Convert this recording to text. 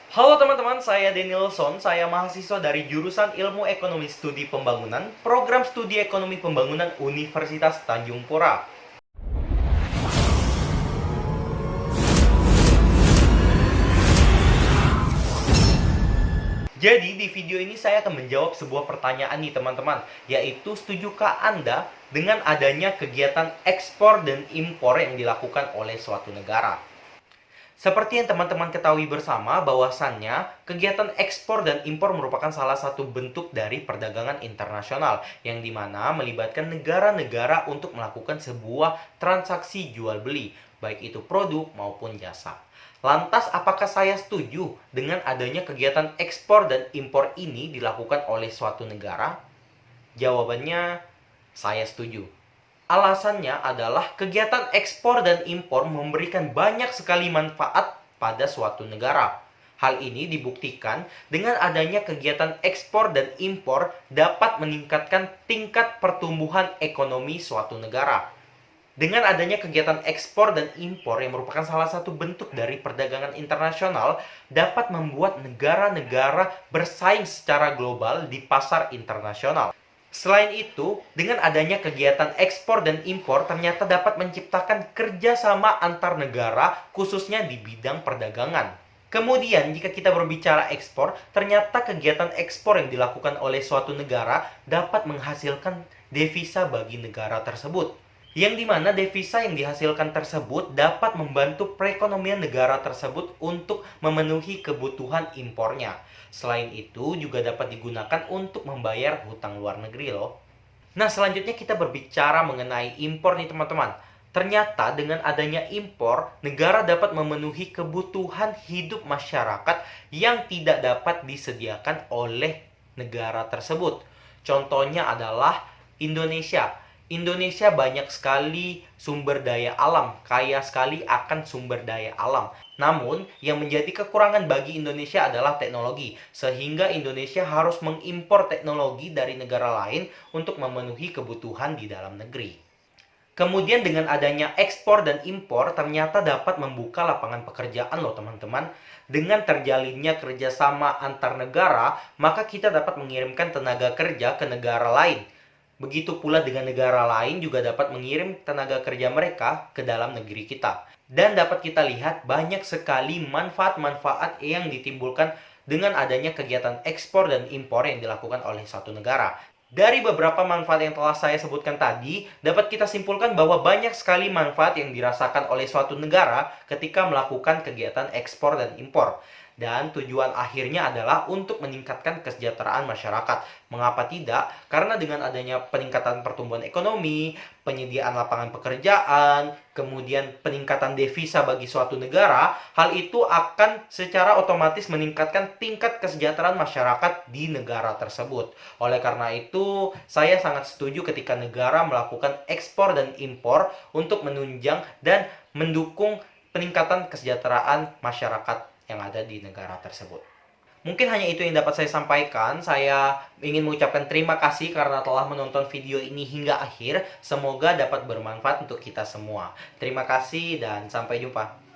Halo teman-teman, saya Danielson. Saya mahasiswa dari jurusan Ilmu Ekonomi Studi Pembangunan, Program Studi Ekonomi Pembangunan Universitas Tanjung Pura. Jadi di video ini saya akan menjawab sebuah pertanyaan nih teman-teman, yaitu setujukah Anda dengan adanya kegiatan ekspor dan impor yang dilakukan oleh suatu negara? Seperti yang teman-teman ketahui bersama bahwasannya kegiatan ekspor dan impor merupakan salah satu bentuk dari perdagangan internasional yang dimana melibatkan negara-negara untuk melakukan sebuah transaksi jual beli, baik itu produk maupun jasa. Lantas apakah saya setuju dengan adanya kegiatan ekspor dan impor ini dilakukan oleh suatu negara? Jawabannya, saya setuju. Alasannya adalah kegiatan ekspor dan impor memberikan banyak sekali manfaat pada suatu negara. Hal ini dibuktikan dengan adanya kegiatan ekspor dan impor dapat meningkatkan tingkat pertumbuhan ekonomi suatu negara. Dengan adanya kegiatan ekspor dan impor yang merupakan salah satu bentuk dari perdagangan internasional dapat membuat negara-negara bersaing secara global di pasar internasional. Selain itu, dengan adanya kegiatan ekspor dan impor ternyata dapat menciptakan kerjasama antar negara khususnya di bidang perdagangan. Kemudian, jika kita berbicara ekspor, ternyata kegiatan ekspor yang dilakukan oleh suatu negara dapat menghasilkan devisa bagi negara tersebut. Yang dimana devisa yang dihasilkan tersebut dapat membantu perekonomian negara tersebut untuk memenuhi kebutuhan impornya. Selain itu juga dapat digunakan untuk membayar hutang luar negeri loh. Nah, selanjutnya kita berbicara mengenai impor nih teman-teman. Ternyata dengan adanya impor, negara dapat memenuhi kebutuhan hidup masyarakat yang tidak dapat disediakan oleh negara tersebut. Contohnya adalah Indonesia. Indonesia banyak sekali sumber daya alam, kaya sekali akan sumber daya alam. Namun, yang menjadi kekurangan bagi Indonesia adalah teknologi, sehingga Indonesia harus mengimpor teknologi dari negara lain untuk memenuhi kebutuhan di dalam negeri. Kemudian dengan adanya ekspor dan impor ternyata dapat membuka lapangan pekerjaan loh teman-teman. Dengan terjalinnya kerjasama antar negara, maka kita dapat mengirimkan tenaga kerja ke negara lain. Begitu pula dengan negara lain juga dapat mengirim tenaga kerja mereka ke dalam negeri kita. Dan dapat kita lihat banyak sekali manfaat-manfaat yang ditimbulkan dengan adanya kegiatan ekspor dan impor yang dilakukan oleh satu negara. Dari beberapa manfaat yang telah saya sebutkan tadi, dapat kita simpulkan bahwa banyak sekali manfaat yang dirasakan oleh suatu negara ketika melakukan kegiatan ekspor dan impor. Dan tujuan akhirnya adalah untuk meningkatkan kesejahteraan masyarakat. Mengapa tidak? Karena dengan adanya peningkatan pertumbuhan ekonomi, penyediaan lapangan pekerjaan, kemudian peningkatan devisa bagi suatu negara, hal itu akan secara otomatis meningkatkan tingkat kesejahteraan masyarakat di negara tersebut. Oleh karena itu, saya sangat setuju ketika negara melakukan ekspor dan impor untuk menunjang dan mendukung peningkatan kesejahteraan masyarakat yang ada di negara tersebut. Mungkin hanya itu yang dapat saya sampaikan. Saya ingin mengucapkan terima kasih karena telah menonton video ini hingga akhir. Semoga dapat bermanfaat untuk kita semua. Terima kasih dan sampai jumpa.